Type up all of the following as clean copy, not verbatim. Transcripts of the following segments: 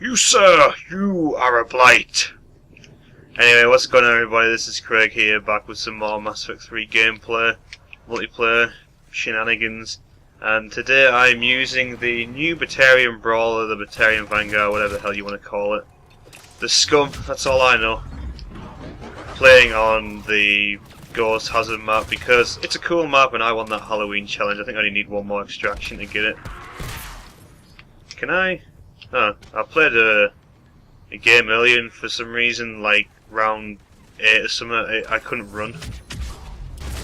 You, sir, you are a blight. Anyway, what's going on, everybody? This is Craig here, back with some more Mass Effect 3 gameplay, multiplayer, shenanigans. And today I'm using the new Batarian Brawler, the Batarian Vanguard, whatever the hell you want to call it. The Scum, that's all I know. Playing on the Ghost Hazard map because it's a cool map and I won that Halloween challenge. I think I only need one more extraction to get it. Can I? Oh, I played a game earlier and for some reason, like round 8 or something, I couldn't run.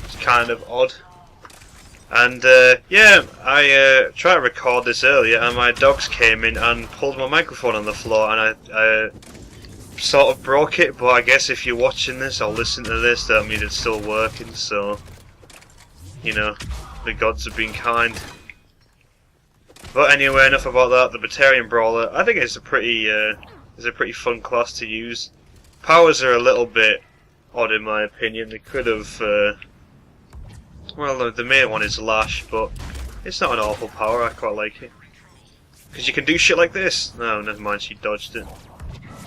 It's kind of odd. And yeah, I tried to record this earlier and my dogs came in and pulled my microphone on the floor and I sort of broke it, but I guess if you're watching this or listening to this, that means it's still working, so, you know, the gods have been kind. But anyway, enough about that. The Batarian Brawler, I think it's a pretty fun class to use. Powers are a little bit odd in my opinion. They could have, well, the main one is lash, but it's not an awful power. I quite like it because you can do shit like this. No, never mind. She dodged it.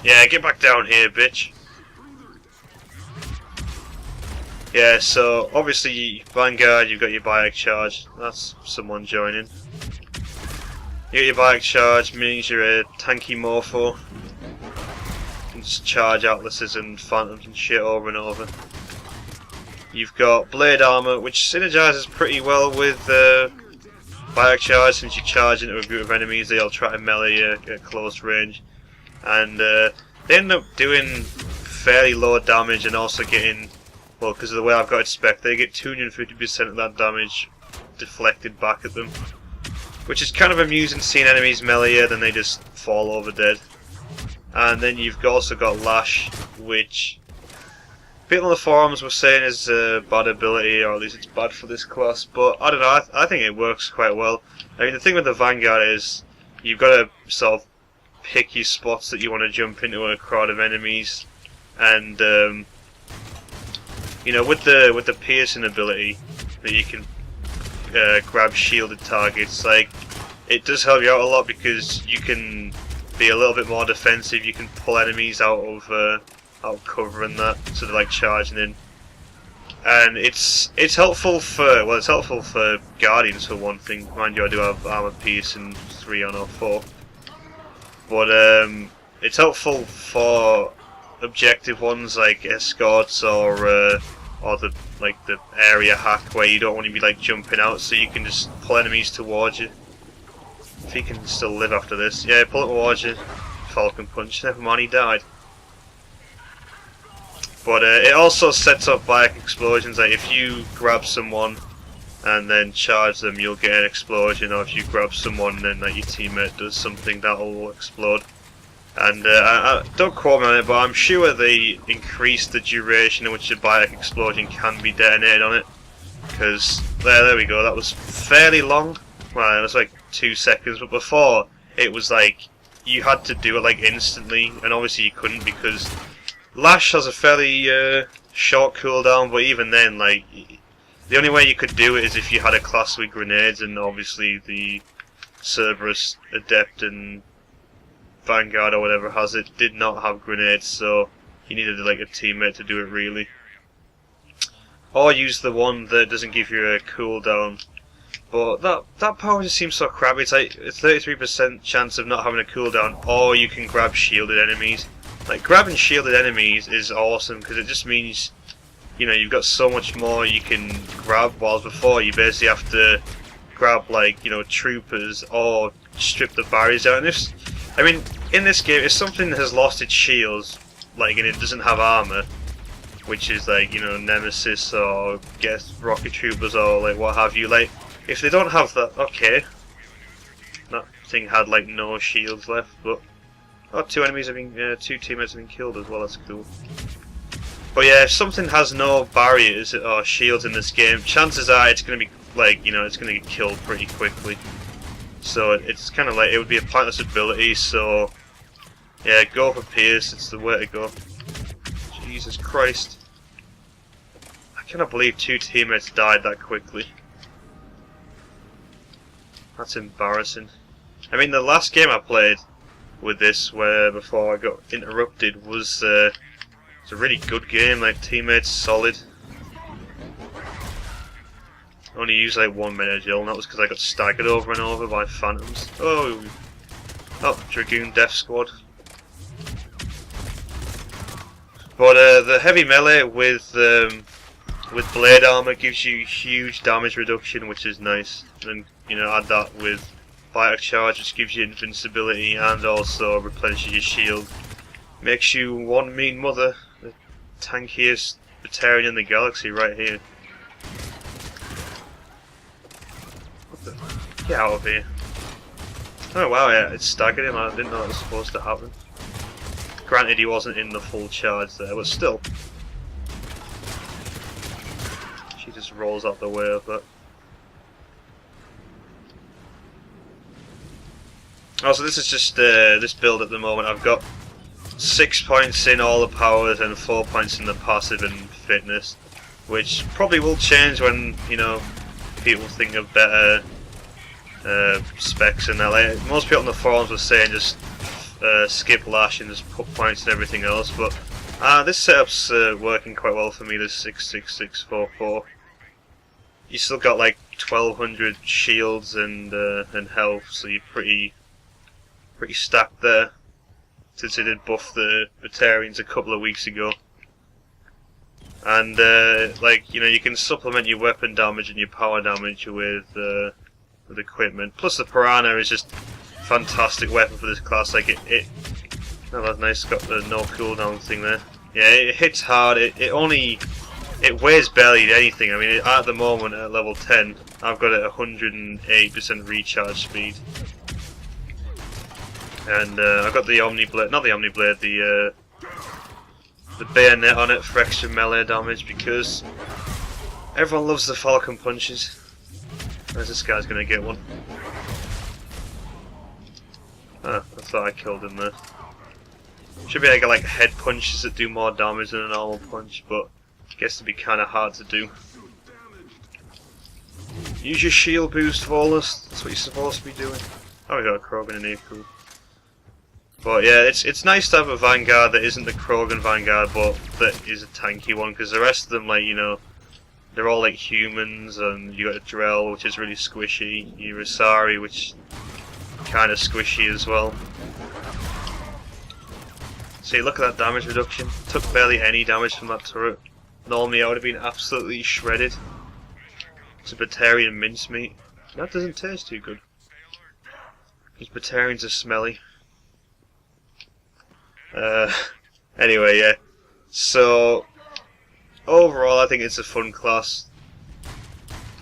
Yeah, get back down here, bitch. Yeah, so obviously Vanguard, you've got your biotic charge. That's someone joining. You get your biotic charge, means you're a tanky morpho. You can just charge atlases and phantoms and shit over and over. You've got blade armor, which synergizes pretty well with biotic charge, since you charge into a group of enemies, they all try to melee you at close range. And they end up doing fairly low damage and also getting, well, because of the way I've got it spec, they get 250% of that damage deflected back at them. Which is kind of amusing, seeing enemies melee you, then they just fall over dead. And then you've also got lash, which people on the forums were saying is a bad ability, or at least it's bad for this class, but I don't know, I think it works quite well. I mean, the thing with the Vanguard is you've got to sort of pick your spots that you want to jump into a crowd of enemies, and you know, with the piercing ability that you can grab shielded targets, like, it does help you out a lot because you can be a little bit more defensive. You can pull enemies out of cover and that, so they're like charging in, and it's helpful for, well, it's helpful for Guardians for one thing. Mind you, I do have armor piercing 3 on or 4. But it's helpful for objective ones like escorts or the area hack where you don't want to be like jumping out, so you can just pull enemies towards you. If he can still live after this, yeah, pull it towards you. Falcon punch. Never mind, he died. But it also sets up biotic explosions. Like if you grab someone and then charge them, you'll get an explosion, or if you grab someone and then like, your teammate does something, that'll explode. And I don't quote me on it, but I'm sure they increased the duration in which the biotic explosion can be detonated on it. Because, there we go, that was fairly long. Well, it was like 2 seconds, but before, it was like, you had to do it like instantly, and obviously you couldn't because Lash has a fairly short cooldown, but even then, like, the only way you could do it is if you had a class with grenades, and obviously the Cerberus Adept and Vanguard or whatever has it did not have grenades, so you needed like a teammate to do it really. Or use the one that doesn't give you a cooldown. But that power just seems so crappy. It's like a 33% chance of not having a cooldown, or you can grab shielded enemies. Like, grabbing shielded enemies is awesome because it just means, you know, you've got so much more you can grab, whilst before you basically have to grab, like, you know, troopers or strip the barriers out. And if, I mean, in this game, if something has lost its shields, like, and it doesn't have armor, which is like, you know, Nemesis or guess rocket troopers or like what have you, like, if they don't have that, okay, that thing had like no shields left, but oh, 2 enemies have been, 2 teammates have been killed as well. That's cool. But yeah, if something has no barriers or shields in this game, chances are it's going to be like, you know, it's going to get killed pretty quickly. So it's kind of like, it would be a pointless ability, so yeah, go for Pierce, it's the way to go. Jesus Christ. I cannot believe 2 teammates died that quickly. That's embarrassing. I mean, the last game I played, with this, where before I got interrupted, was it's a really good game. Like, teammates solid. Only used like 1 minute gel, and that was because I got staggered over and over by phantoms. Oh, Dragoon Death Squad. But the heavy melee with blade armor gives you huge damage reduction, which is nice. And you know, add that with Vital Charge, which gives you invincibility and also replenishes your shield. Makes you one mean mother, the tankiest Batarian in the galaxy right here. What the? Get out of here. Oh wow, yeah, it staggered him. I didn't know it was supposed to happen. Granted, he wasn't in the full charge there, but still. She just rolls out the way of that. Also, this is just this build at the moment. I've got 6 points in all the powers and 4 points in the passive and fitness, which probably will change when, you know, people think of better specs and that. Like, most people on the forums were saying just skip lash and just put points and everything else, but this setup's working quite well for me. This 66644. You still got like 1200 shields and health, so you're pretty stacked there. Since they did buff the Batarians a couple of weeks ago, and like, you know, you can supplement your weapon damage and your power damage with equipment. Plus the Piranha is just fantastic weapon for this class. Like oh, that's nice. It's got the no cooldown thing there. Yeah, it hits hard. It weighs barely anything. I mean, at the moment at level 10, I've got it 108% recharge speed, and I've got the Omni Blade, not the Omni Blade, the bayonet on it for extra melee damage, because everyone loves the Falcon punches. Where's this guy's gonna get one? Ah, I thought I killed him there. Should be able to get like head punches that do more damage than a normal punch, but I guess it'd be kind of hard to do. Use your shield boost, Volus. That's what you're supposed to be doing. Oh, we got a Krogan in here, cool. But yeah, it's nice to have a Vanguard that isn't the Krogan Vanguard, but that is a tanky one, because the rest of them, like, you know, they're all like humans, and you got a Drell, which is really squishy, your Asari, which kind of squishy as well. See, look at that damage reduction. Took barely any damage from that turret. Normally I would have been absolutely shredded. It's a Batarian mincemeat. That doesn't taste too good. These Batarians are smelly. Anyway, yeah. So, overall I think it's a fun class.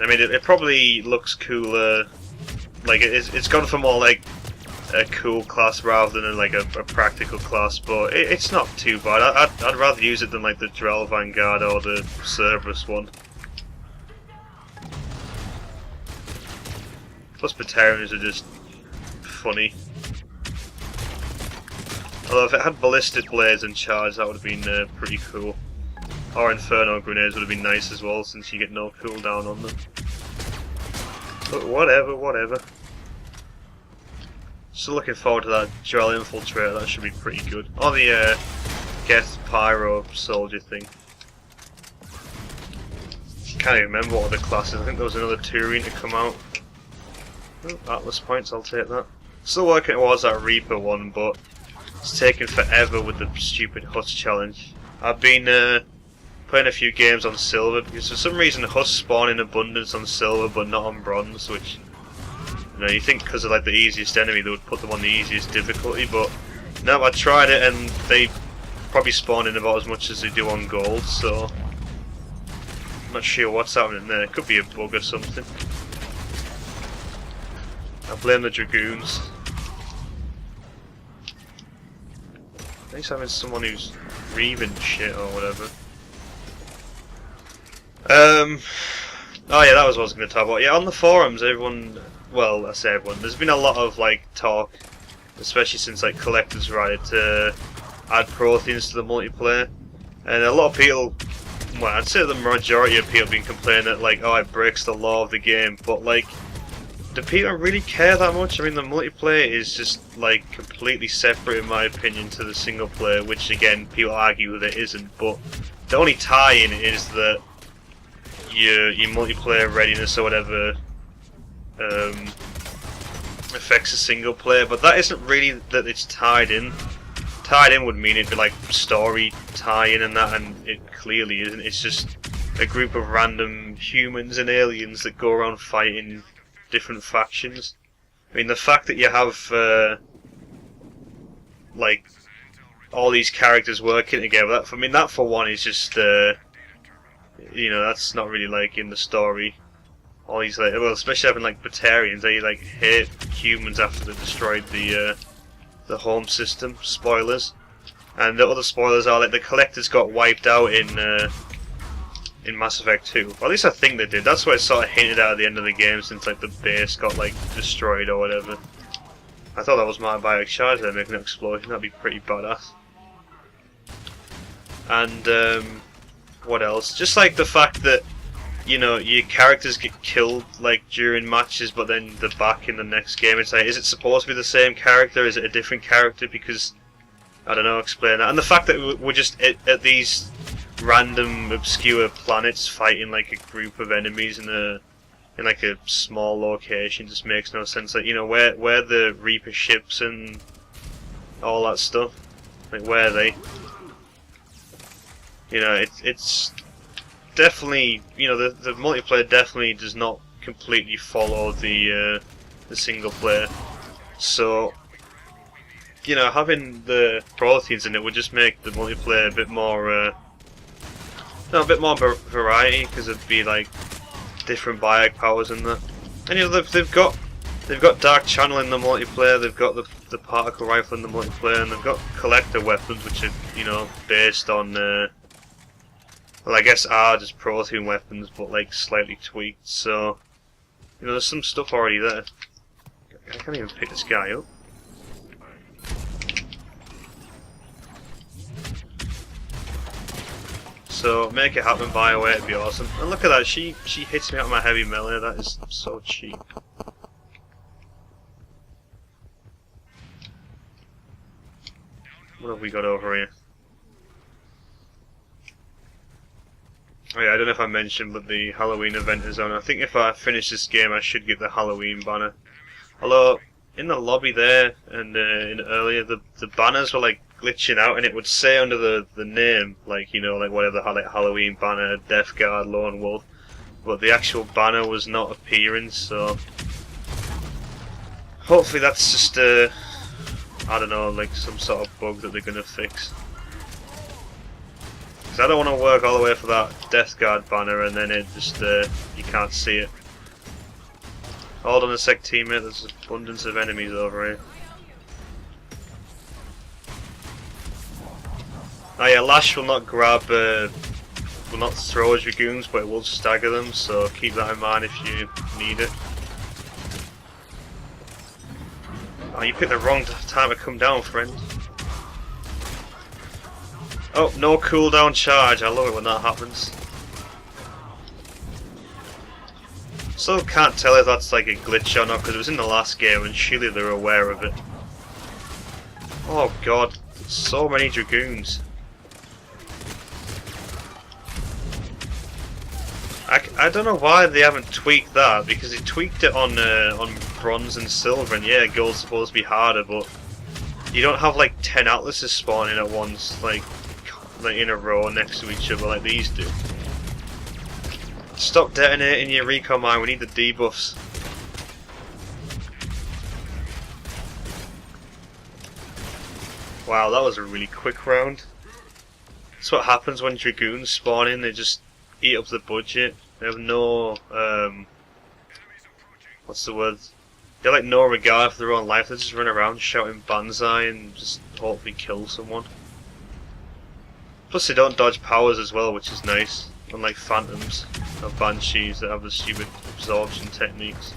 I mean, it probably looks cooler. Like, it's gone for more like a cool class rather than like a practical class, but it's not too bad. I'd rather use it than like the Drell Vanguard or the Cerberus one. Plus Batarians are just funny. Although if it had ballistic blades and charge, that would have been pretty cool. Or Inferno grenades would have been nice as well, since you get no cooldown on them. But whatever. Still looking forward to that Drell Infiltrator. That should be pretty good. Or the Geth Pyro Soldier thing. Can't even remember what other classes. I think there was another Turin to come out. Oh, Atlas points, I'll take that. Still working towards that Reaper one, but it's taken forever with the stupid Huss challenge. I've been playing a few games on silver, because for some reason Huss spawn in abundance on silver but not on bronze, which, you know, you think because of like the easiest enemy they would put them on the easiest difficulty, but no, I tried it and they probably spawn in about as much as they do on gold, so I'm not sure what's happening there. It could be a bug or something. I blame the Dragoons. Nice having someone who's reaving shit or whatever. Oh yeah, that was what I was going to talk about. Yeah, on the forums, everyone, well, I say everyone, there's been a lot of like talk, especially since like Collector's Riot, to add Protheans to the multiplayer, and a lot of people, well, I'd say the majority of people have been complaining that like, oh, it breaks the law of the game, but like, do people really care that much? I mean, the multiplayer is just like completely separate, in my opinion, to the single player, which again people argue that it isn't. But the only tie-in is that your multiplayer readiness or whatever affects the single player, but that isn't really that it's tied in. Tied in would mean it'd be like story tie-in and that, and it clearly isn't. It's just a group of random humans and aliens that go around fighting different factions. I mean, the fact that you have like all these characters working together, that for one is just you know, that's not really like in the story. All these like, well, especially having like Batarians, they like hate humans after they destroyed the home system. Spoilers. And the other spoilers are like the collectors got wiped out in Mass Effect 2. Or at least I think they did. That's what it sort of hinted at the end of the game, since like the base got like destroyed or whatever. I thought that was my biotic charge there making an explosion. That'd be pretty badass. And what else? Just like the fact that, you know, your characters get killed like during matches, but then they're back in the next game. It's like, is it supposed to be the same character? Is it a different character? Because I don't know. Explain that. And the fact that we're just at these random obscure planets fighting like a group of enemies in like a small location just makes no sense. Like, you know, where the Reaper ships and all that stuff, like where are they? You know, it's definitely, you know, the multiplayer definitely does not completely follow the single player. So, you know, having the proteins in it would just make the multiplayer a bit more variety, because it'd be like different biotic powers in there. And you know, they've got Dark Channel in the multiplayer. They've got the particle rifle in the multiplayer, and they've got collector weapons, which are, you know, based on well, I guess are just protein weapons, but like slightly tweaked. So, you know, there's some stuff already there. I can't even pick this guy up. So make it happen, BioWare, it'd be awesome. And look at that, she hits me out of my heavy melee. That is so cheap. What have we got over here? Oh yeah, I don't know if I mentioned, but the Halloween event is on. I think if I finish this game, I should get the Halloween banner. Although in the lobby there and in earlier, the banners were like glitching out, and it would say under the name, like, you know, like whatever, like Halloween banner, Death Guard, Lone Wolf, but the actual banner was not appearing. So hopefully that's just I don't know, like some sort of bug that they're gonna fix. Because I don't want to work all the way for that Death Guard banner and then it just you can't see it. Hold on a sec, teammate, there's an abundance of enemies over here. Oh yeah, Lash will not grab, will not throw his Dragoons, but it will stagger them, so keep that in mind if you need it. Oh, you picked the wrong time to come down, friend. Oh, no cooldown charge, I love it when that happens. Still can't tell if that's like a glitch or not, because it was in the last game and surely they're aware of it. Oh god, so many Dragoons. I don't know why they haven't tweaked that, because they tweaked it on bronze and silver, and yeah, gold's supposed to be harder, but you don't have like 10 atlases spawning at once, like in a row next to each other like these do. Stop detonating your recon mine, we need the debuffs. Wow, that was a really quick round. That's what happens when Dragoons spawn in, they just eat up the budget. They have no, what's the word? They have like no regard for their own life, they just run around shouting banzai and just hopefully kill someone. Plus they don't dodge powers as well, which is nice, unlike Phantoms or Banshees that have the stupid absorption techniques.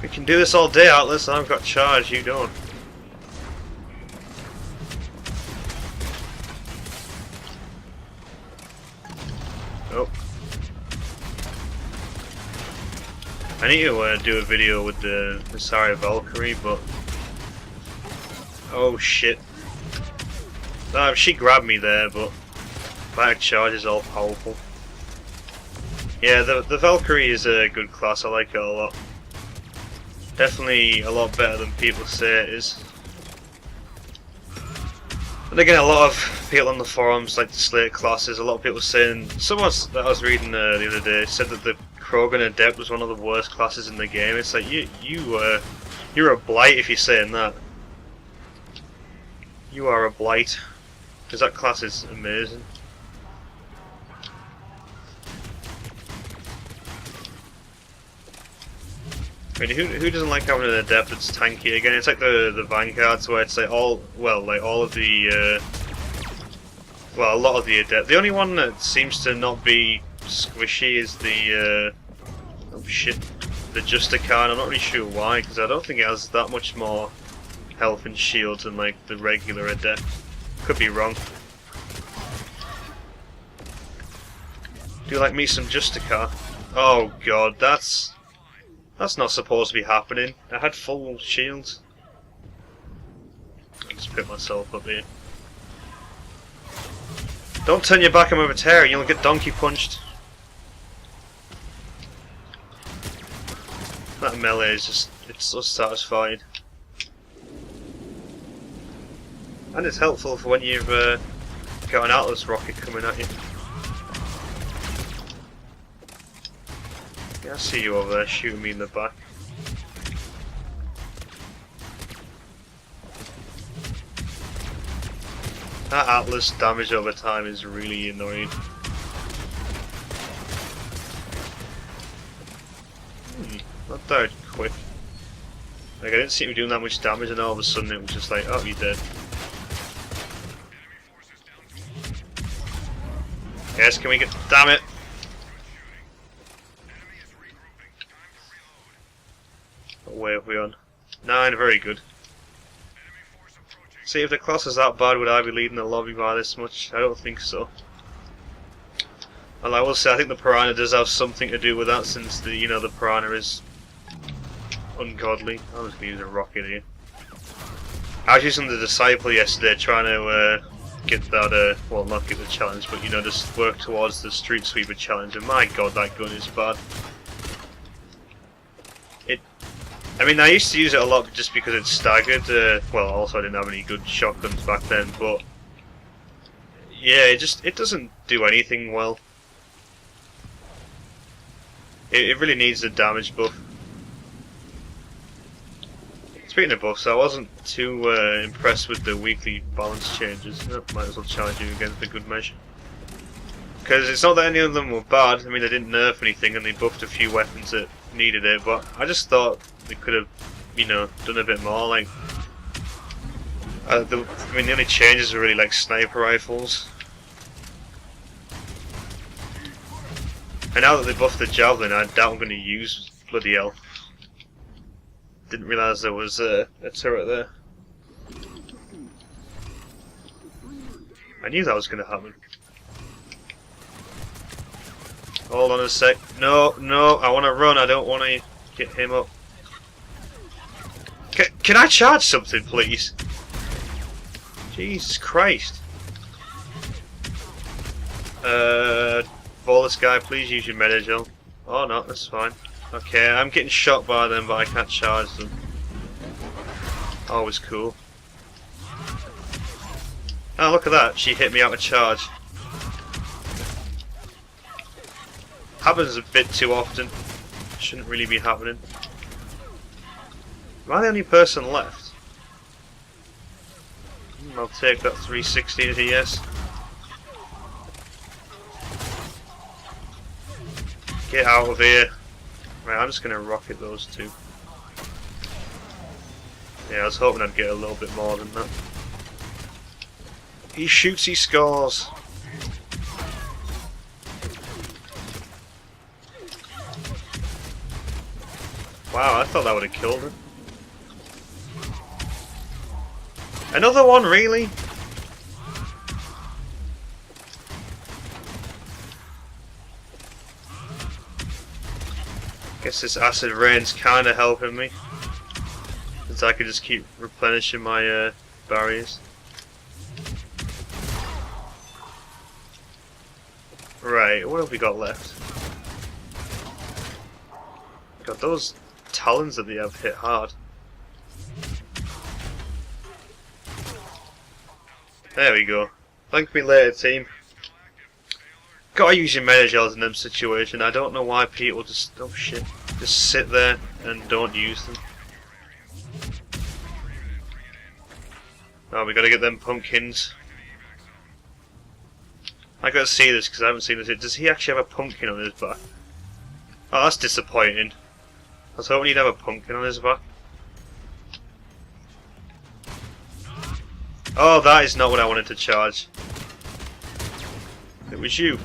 We can do this all day, Atlas, I've got charge, you don't. Oh. I need to do a video with the Batarian Valkyrie, but... Oh shit. She grabbed me there, but... Back charge is all powerful. Yeah, the Valkyrie is a good class, I like it a lot. Definitely a lot better than people say it is. And again, a lot of people on the forums like to slate classes. A lot of people saying, someone that I was reading the other day said that the Krogan Adept was one of the worst classes in the game. It's like you're a blight if you're saying that. You are a blight, because that class is amazing. I mean, who doesn't like having an adept that's tanky? Again, it's like the Vanguards where it's like all of the a lot of the adept. The only one that seems to not be squishy is the oh shit, the Justicar. I'm not really sure why, because I don't think it has that much more health and shields than like the regular adept. Could be wrong. Do you like me some Justicar? Oh god, that's not supposed to be happening. I had full shields. I'll just pick myself up here. Don't turn your back on my Batarian, you'll get donkey punched. That melee is just, it's so satisfying. And it's helpful for when you've got an Atlas rocket coming at you. Yeah, I see you over there shooting me in the back. That Atlas damage over time is really annoying. That died quick. Like, I didn't see him doing that much damage and all of a sudden it was just like, oh, you're dead. Yes, can we get... Damn it! What way have we on? 9, very good. See, if the class is that bad, would I be leading the lobby by this much? I don't think so. Well, I will say, I think the Piranha does have something to do with that, since the the Piranha is ungodly. I'm just going to use a rocket here. I was using the Disciple yesterday, trying to get that, well, not get the challenge, but just work towards the Street Sweeper challenge, and my god, that gun is bad. I mean, I used to use it a lot just because it's staggered. Well, also I didn't have any good shotguns back then, but yeah, it doesn't do anything well. It really needs a damage buff. Speaking of buffs, I wasn't too impressed with the weekly balance changes. Oh, might as well charge you again for good measure. Because it's not that any of them were bad. I mean, they didn't nerf anything and they buffed a few weapons that needed it, but I just thought they could have, done a bit more. Like, the only changes are really like sniper rifles. And now that they buffed the javelin, I doubt I'm going to use bloody hell. Didn't realise there was a turret there. I knew that was going to happen. Hold on a sec. No, I want to run. I don't want to get him up. Can I charge something, please? Jesus Christ. Volus guy, please use your Medagel. Oh no, that's fine. Okay, I'm getting shot by them, but I can't charge them. Always cool. Oh, look at that. She hit me out of charge. Happens a bit too often. Shouldn't really be happening. Am I the only person left? I'll take that 360 as a yes. Get out of here. Right, I'm just going to rocket those two. Yeah, I was hoping I'd get a little bit more than that. He shoots, he scores. Wow, I thought that would have killed him. Another one, really? guess this acid rain's kind of helping me, since I can just keep replenishing my barriers. Right, what have we got left? God, those talons that they have hit hard. There we go. Thank me later, team. Gotta use your meta gels in them situations. I don't know why people just just sit there and don't use them. Oh, we gotta get them pumpkins. I gotta see this because I haven't seen this yet. Does he actually have a pumpkin on his back? Oh, that's disappointing. I was hoping he'd have a pumpkin on his back. Oh, that is not what I wanted to charge. It was you.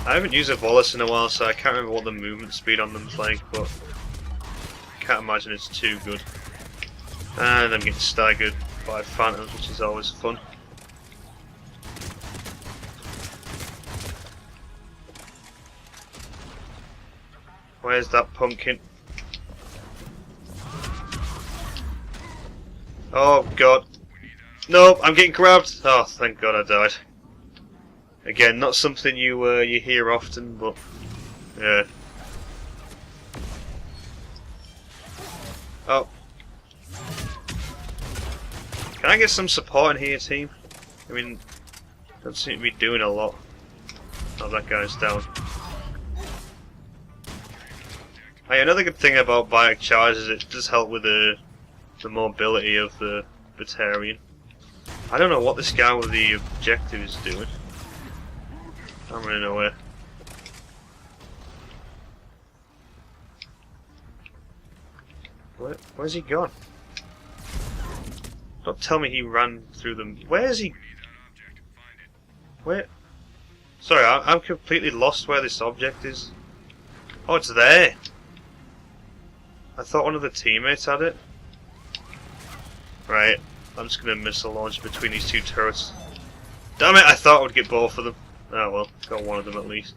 I haven't used a Volus in a while, so I can't remember what the movement speed on them's like, but I can't imagine it's too good. And I'm getting staggered by phantoms, which is always fun. Where's that pumpkin? Oh god. Nope, I'm getting grabbed. Oh, thank god I died. Again, not something you hear often, but yeah. Oh. Can I get some support in here, team? I mean, don't seem to be doing a lot. Oh, that guy's down. Hey, another good thing about bike charge is it does help with the mobility of the Batarian. I don't know what this guy with the objective is doing. I'm running away. Where's he gone? Don't tell me he ran through them. Where is he? Where? Sorry, I'm completely lost where this object is. Oh, it's there! I thought one of the teammates had it. Right, I'm just gonna missile launch between these two turrets. Damn it, I thought I would get both of them. Oh well, got one of them at least.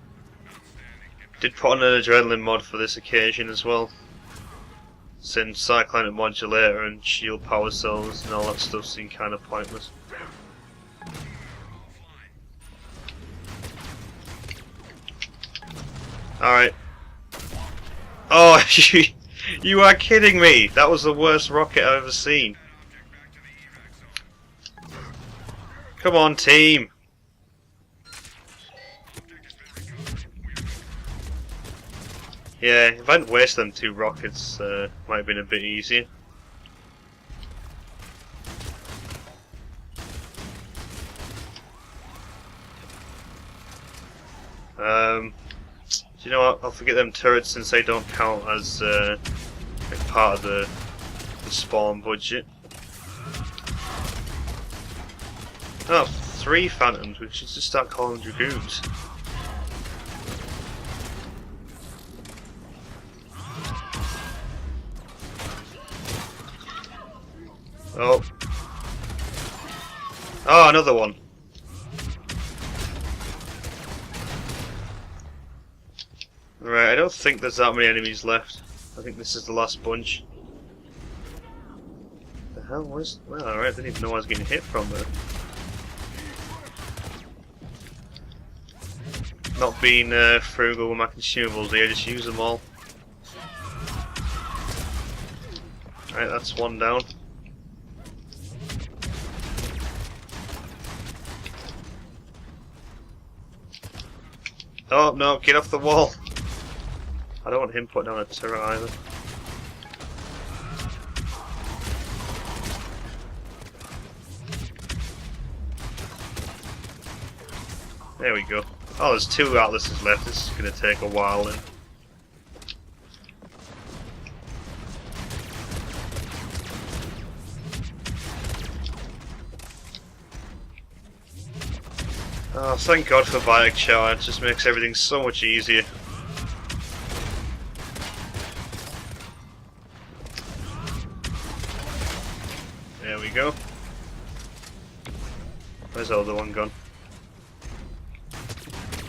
Did put on an adrenaline mod for this occasion as well. Since cyclonic modulator and shield power cells and all that stuff seem kind of pointless. Alright. Oh, you are kidding me! That was the worst rocket I've ever seen. Come on, team! Yeah, if I hadn't wasted them two rockets, might have been a bit easier. Do you know what? I'll forget them turrets since they don't count as like part of the spawn budget. Oh, 3 phantoms. We should just start calling them dragoons. Oh. Oh, another one. Right, I don't think there's that many enemies left. I think this is the last bunch. The hell was? Well, alright, I didn't even know I was getting hit from there. Not being frugal with my consumables here, just use them all. Right, that's one down. Oh no, get off the wall! I don't want him putting down a turret either. There we go. Oh, there's 2 atlases left. This is going to take a while then. Oh, thank God for bike charge. It just makes everything so much easier. There we go. Where's the other one gone?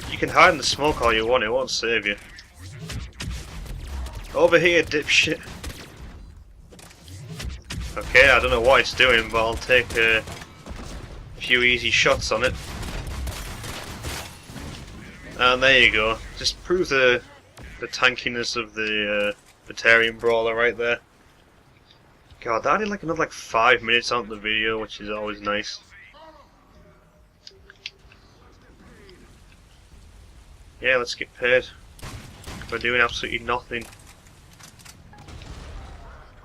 You can hide in the smoke all you want, it won't save you. Over here, dipshit! Okay, I don't know what it's doing, but I'll take a few easy shots on it. And there you go. Just prove the tankiness of the Batarian Brawler right there. God, that added like another 5 minutes onto the video, which is always nice. Yeah, let's get paid. We're doing absolutely nothing.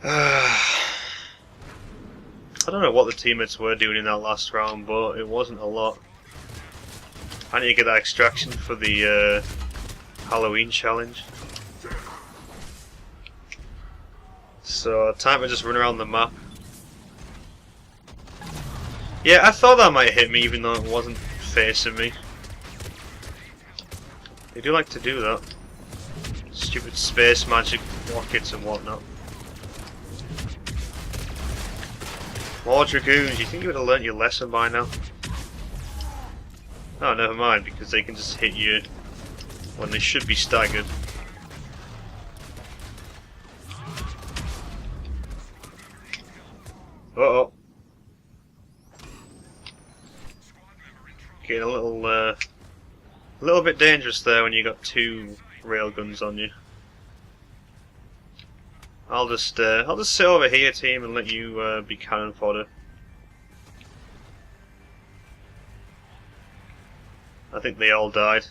I don't know what the teammates were doing in that last round, but it wasn't a lot. I need to get that extraction for the Halloween challenge. So, time to just run around the map. Yeah, I thought that might hit me even though it wasn't facing me. They do like to do that. Stupid space magic rockets and whatnot. More Dragoons, you think you would have learnt your lesson by now? Oh, never mind, because they can just hit you when they should be staggered. Uh-oh. Getting a little bit dangerous there when you got two railguns on you. I'll just sit over here, team, and let you be cannon fodder. I think they all died.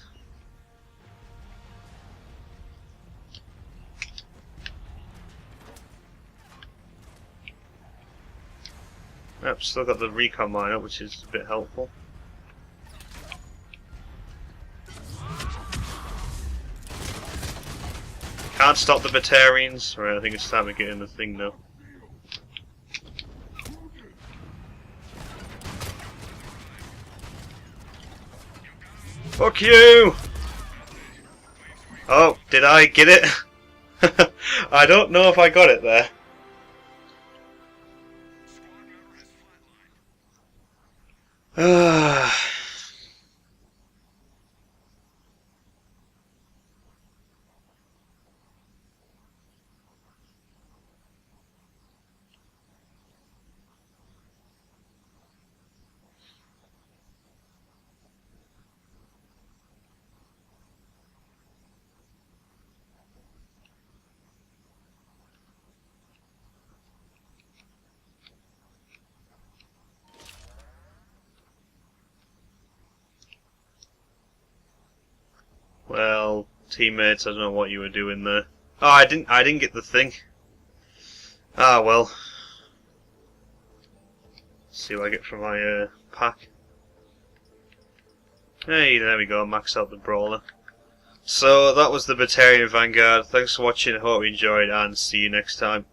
Yep, still got the recon mine up, which is a bit helpful. Can't stop the Batarians. Right, I think it's time to get in the thing now. Fuck you! Oh, did I get it? I don't know if I got it there. Well, teammates, I don't know what you were doing there. Oh, I didn't get the thing. Ah, well. Let's see what I get from my pack. Hey, there we go, max out the Brawler. So, that was the Batarian Vanguard. Thanks for watching, I hope you enjoyed, and see you next time.